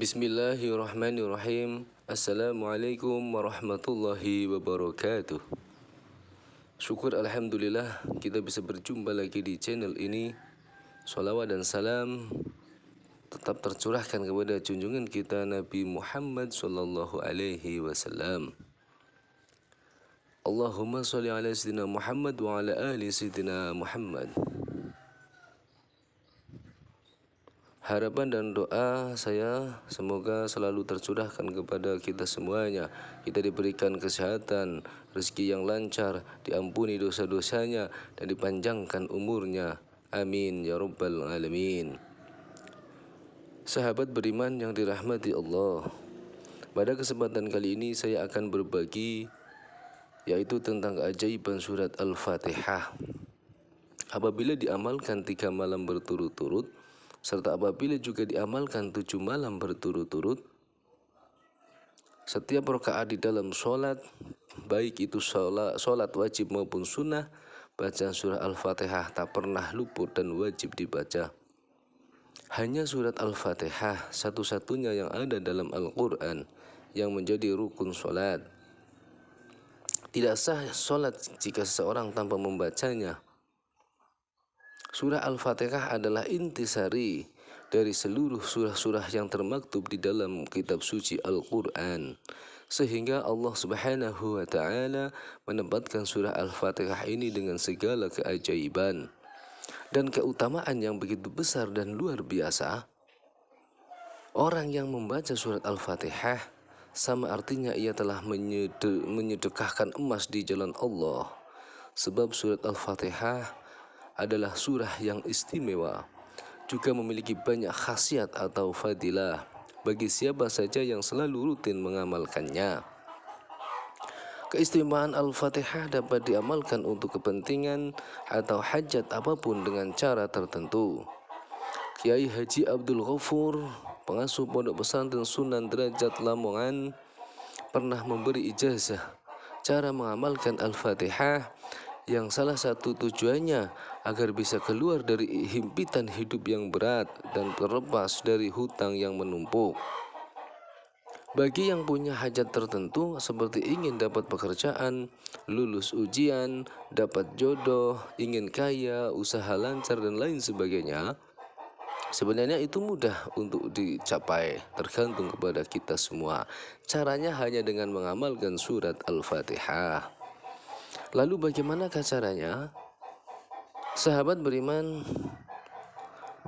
Bismillahirrahmanirrahim. Assalamualaikum warahmatullahi wabarakatuh. Syukur alhamdulillah kita bisa berjumpa lagi di channel ini. Salawat dan salam tetap tercurahkan kepada junjungan kita Nabi Muhammad sallallahu alaihi wasallam. Allahumma sholli ala sayyidina Muhammad wa ala ali sayyidina Muhammad. Harapan dan doa saya semoga selalu tercurahkan kepada kita semuanya. Kita diberikan kesehatan, rezeki yang lancar, diampuni dosa-dosanya, dan dipanjangkan umurnya. Amin ya rabbal alamin. Sahabat beriman yang dirahmati Allah, pada kesempatan kali ini saya akan berbagi yaitu tentang keajaiban surat Al-Fatihah. Apabila diamalkan 3 malam berturut-turut, serta apabila juga diamalkan 7 malam berturut-turut, setiap rakaat di dalam sholat, baik itu sholat wajib maupun sunnah, bacaan surah Al-Fatihah tak pernah luput dan wajib dibaca. Hanya surat Al-Fatihah satu-satunya yang ada dalam Al-Quran yang menjadi rukun sholat. Tidak sah sholat jika seseorang tanpa membacanya. Surah Al-Fatihah adalah intisari dari seluruh surah-surah yang termaktub di dalam kitab suci Al-Quran. Sehingga Allah Subhanahu wa Ta'ala menempatkan surah Al-Fatihah ini dengan segala keajaiban dan keutamaan yang begitu besar dan luar biasa. Orang yang membaca surat Al-Fatihah sama artinya ia telah menyedekahkan emas di jalan Allah. Sebab surat Al-Fatihah adalah surah yang istimewa, juga memiliki banyak khasiat atau fadilah bagi siapa saja yang selalu rutin mengamalkannya. Keistimewaan Al-Fatihah dapat diamalkan untuk kepentingan atau hajat apapun dengan cara tertentu. Kiai Haji Abdul Ghafur, pengasuh Pondok Pesantren Sunan Derajat Lamongan, pernah memberi ijazah cara mengamalkan Al-Fatihah yang salah satu tujuannya agar bisa keluar dari himpitan hidup yang berat dan terlepas dari hutang yang menumpuk. Bagi yang punya hajat tertentu seperti ingin dapat pekerjaan, lulus ujian, dapat jodoh, ingin kaya, usaha lancar dan lain sebagainya, sebenarnya itu mudah untuk dicapai, tergantung kepada kita semua. Caranya hanya dengan mengamalkan surat Al-Fatihah. Lalu bagaimanakah caranya? Sahabat beriman,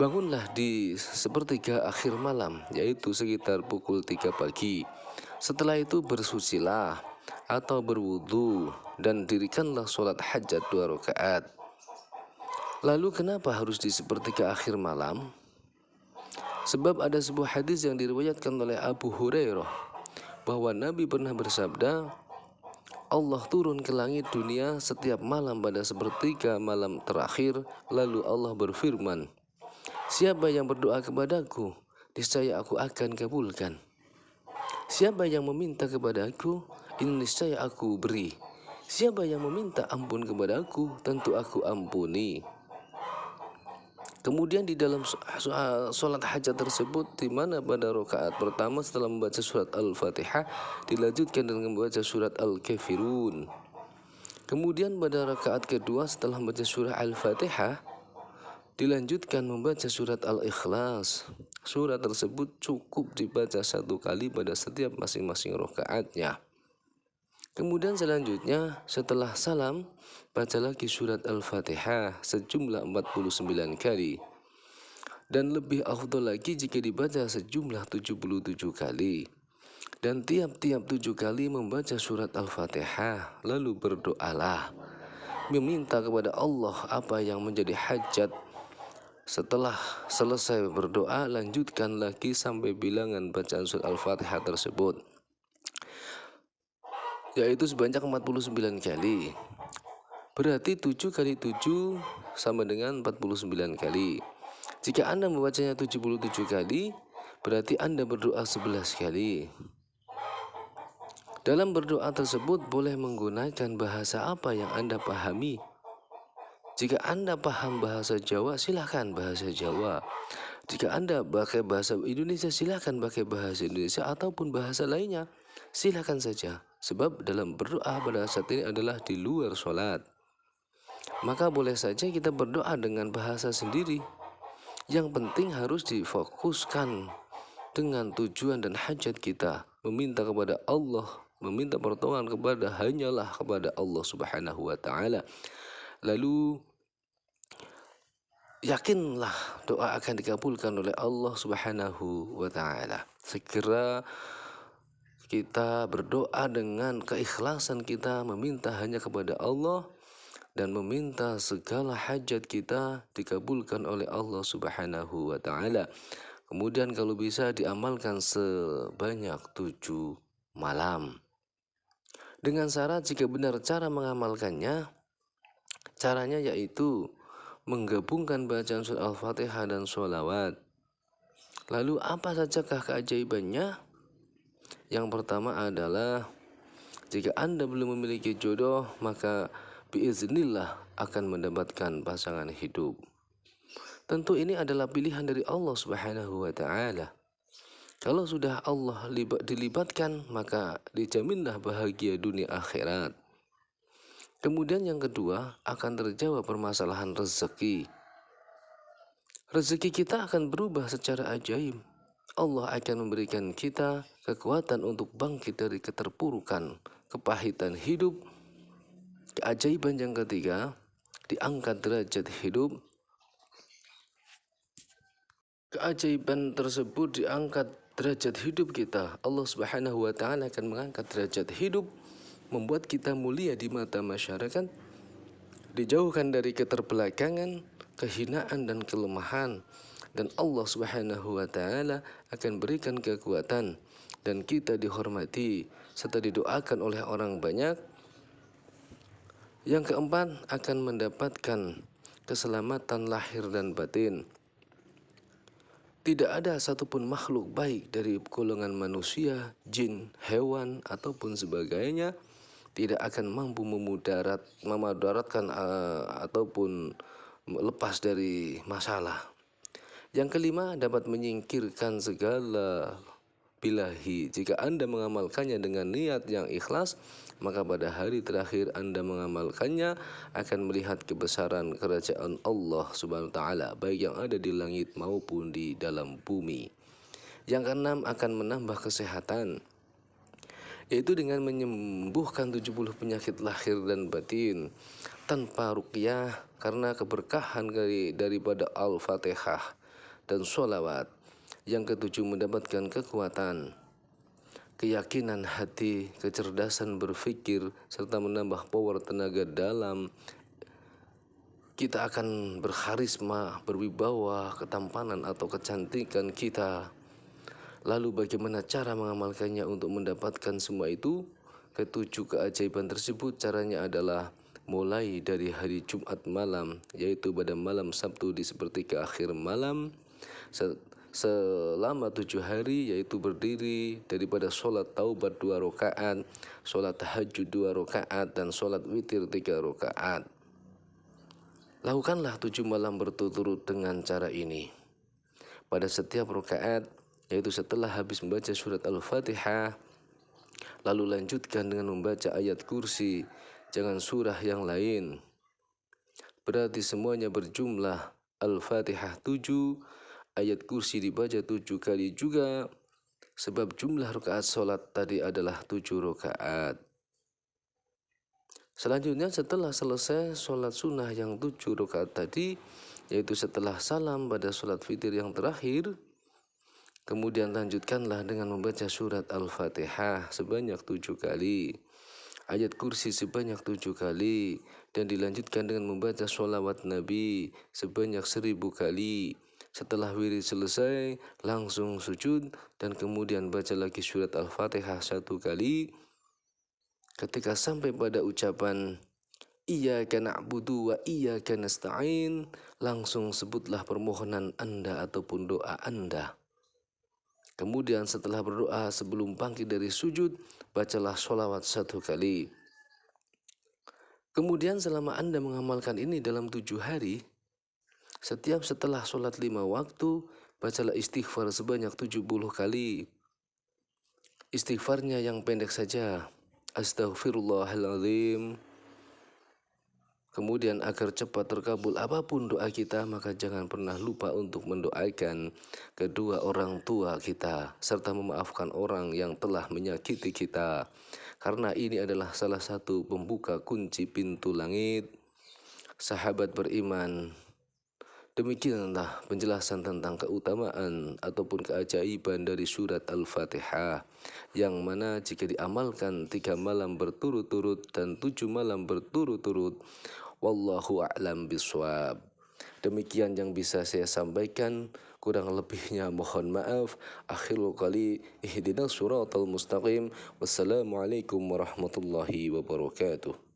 bangunlah di sepertiga akhir malam, yaitu sekitar pukul 3 pagi. Setelah itu bersucilah atau berwudu dan dirikanlah sholat hajat 2 rakaat. Lalu kenapa harus di sepertiga akhir malam? Sebab ada sebuah hadis yang diriwayatkan oleh Abu Hurairah bahwa Nabi pernah bersabda, Allah turun ke langit dunia setiap malam pada sepertiga malam terakhir, lalu Allah berfirman, siapa yang berdoa kepadaku, niscaya aku akan kabulkan. Siapa yang meminta kepadaku, ini niscaya aku beri. Siapa yang meminta ampun kepadaku, tentu aku ampuni. Kemudian di dalam sholat hajat tersebut, di mana pada rakaat pertama setelah membaca surat Al-Fatihah dilanjutkan dengan membaca surat Al-Kafirun. Kemudian pada rakaat kedua setelah membaca surah Al-Fatihah dilanjutkan membaca surat Al-Ikhlas. Surat tersebut cukup dibaca 1 kali pada setiap masing-masing rakaatnya. Kemudian selanjutnya setelah salam baca lagi surat Al-Fatihah sejumlah 49 kali. Dan lebih afdal lagi jika dibaca sejumlah 77 kali. Dan tiap-tiap 7 kali membaca surat Al-Fatihah, lalu berdoalah, meminta kepada Allah apa yang menjadi hajat. Setelah selesai berdoa, lanjutkan lagi sampai bilangan bacaan surat Al-Fatihah tersebut, yaitu sebanyak 49 kali. Berarti 7 kali 7 sama dengan 49 kali. Jika Anda membacanya 77 kali, berarti Anda berdoa 11 kali. Dalam berdoa tersebut boleh menggunakan bahasa apa yang Anda pahami. Jika Anda paham bahasa Jawa, silakan bahasa Jawa. Jika Anda pakai bahasa Indonesia, silakan pakai bahasa Indonesia ataupun bahasa lainnya. Silakan saja. Sebab dalam berdoa pada saat ini adalah di luar sholat. Maka boleh saja kita berdoa dengan bahasa sendiri. Yang penting harus difokuskan dengan tujuan dan hajat kita. Meminta kepada Allah, meminta pertolongan hanyalah kepada Allah Subhanahu wa Ta'ala. Lalu yakinlah doa akan dikabulkan oleh Allah Subhanahu wa Ta'ala. Segera kita berdoa dengan keikhlasan kita, meminta hanya kepada Allah dan meminta segala hajat kita dikabulkan oleh Allah Subhanahu wa Ta'ala. Kemudian kalau bisa diamalkan sebanyak 7 malam. Dengan syarat jika benar cara mengamalkannya, caranya yaitu menggabungkan bacaan surah Al-Fatihah dan sholawat. Lalu apa sajakah keajaibannya? Yang pertama adalah jika Anda belum memiliki jodoh, maka biiznillah akan mendapatkan pasangan hidup. Tentu ini adalah pilihan dari Allah Subhanahu wa Ta'ala. Kalau sudah Allah dilibatkan, maka dijaminlah bahagia dunia akhirat. Kemudian yang kedua, akan terjawab permasalahan rezeki. Rezeki kita akan berubah secara ajaib. Allah akan memberikan kita kekuatan untuk bangkit dari keterpurukan, kepahitan hidup. Keajaiban yang ketiga, diangkat derajat hidup. Keajaiban tersebut diangkat derajat hidup kita. Allah Subhanahu wa Ta'ala akan mengangkat derajat hidup, membuat kita mulia di mata masyarakat, dijauhkan dari keterbelakangan, kehinaan dan kelemahan, dan Allah Subhanahu wa Ta'ala akan berikan kekuatan dan kita dihormati serta didoakan oleh orang banyak. Yang keempat, akan mendapatkan keselamatan lahir dan batin. Tidak ada satupun makhluk baik dari golongan manusia, jin, hewan ataupun sebagainya tidak akan mampu memudaratkan ataupun lepas dari masalah. Yang kelima, dapat menyingkirkan segala bilahi. Jika Anda mengamalkannya dengan niat yang ikhlas, maka pada hari terakhir Anda mengamalkannya akan melihat kebesaran kerajaan Allah Subhanahu wa Ta'ala, baik yang ada di langit maupun di dalam bumi. Yang keenam, akan menambah kesehatan, yaitu dengan menyembuhkan 70 penyakit lahir dan batin tanpa ruqyah, karena keberkahan daripada Al-Fatihah dan sholawat. Yang ketujuh, mendapatkan kekuatan, keyakinan hati, kecerdasan berpikir, serta menambah power tenaga dalam. Kita akan berkarisma, berwibawa, ketampanan atau kecantikan kita. Lalu bagaimana cara mengamalkannya untuk mendapatkan semua itu? Ketujuh keajaiban tersebut caranya adalah mulai dari hari Jumat malam, yaitu pada malam Sabtu di sepertiga akhir malam, selama 7 hari, yaitu berdiri daripada sholat taubat 2 rakaat, sholat tahajud 2 rakaat, dan sholat witir 3 rakaat. Lakukanlah 7 malam berturut-turut dengan cara ini. Pada setiap rakaat, yaitu setelah habis membaca surat Al-Fatihah, lalu lanjutkan dengan membaca ayat kursi, jangan surah yang lain. Berarti semuanya berjumlah Al-Fatihah 7, ayat kursi dibaca 7 kali juga, sebab jumlah rakaat sholat tadi adalah 7 rakaat. Selanjutnya setelah selesai sholat sunnah yang 7 rakaat tadi, yaitu setelah salam pada sholat witir yang terakhir, kemudian lanjutkanlah dengan membaca surat Al-Fatihah sebanyak 7 kali, ayat kursi sebanyak 7 kali, dan dilanjutkan dengan membaca sholawat Nabi sebanyak 1000 kali. Setelah wirid selesai, langsung sujud dan kemudian baca lagi surat Al-Fatihah 1 kali. Ketika sampai pada ucapan Iyyaka na'budu wa iyyaka nasta'in, langsung sebutlah permohonan Anda ataupun doa Anda. Kemudian setelah berdoa sebelum bangkit dari sujud, bacalah sholawat 1 kali. Kemudian selama Anda mengamalkan ini dalam 7 hari, setiap setelah sholat 5 waktu, Bacalah istighfar sebanyak 70 kali. Istighfarnya yang pendek saja. Astaghfirullahaladzim. Kemudian agar cepat terkabul apapun doa kita, maka jangan pernah lupa untuk mendoakan kedua orang tua kita, serta memaafkan orang yang telah menyakiti kita. Karena ini adalah salah satu pembuka kunci pintu langit. Sahabat beriman, demikianlah penjelasan tentang keutamaan ataupun keajaiban dari surat Al-Fatihah, yang mana jika diamalkan 3 malam berturut-turut dan 7 malam berturut-turut, wallahu a'lam bishawab. Demikian yang bisa saya sampaikan, kurang lebihnya mohon maaf. Akhirul qali, ihdinas siratal mustaqim. Wassalamualaikum warahmatullahi wabarakatuh.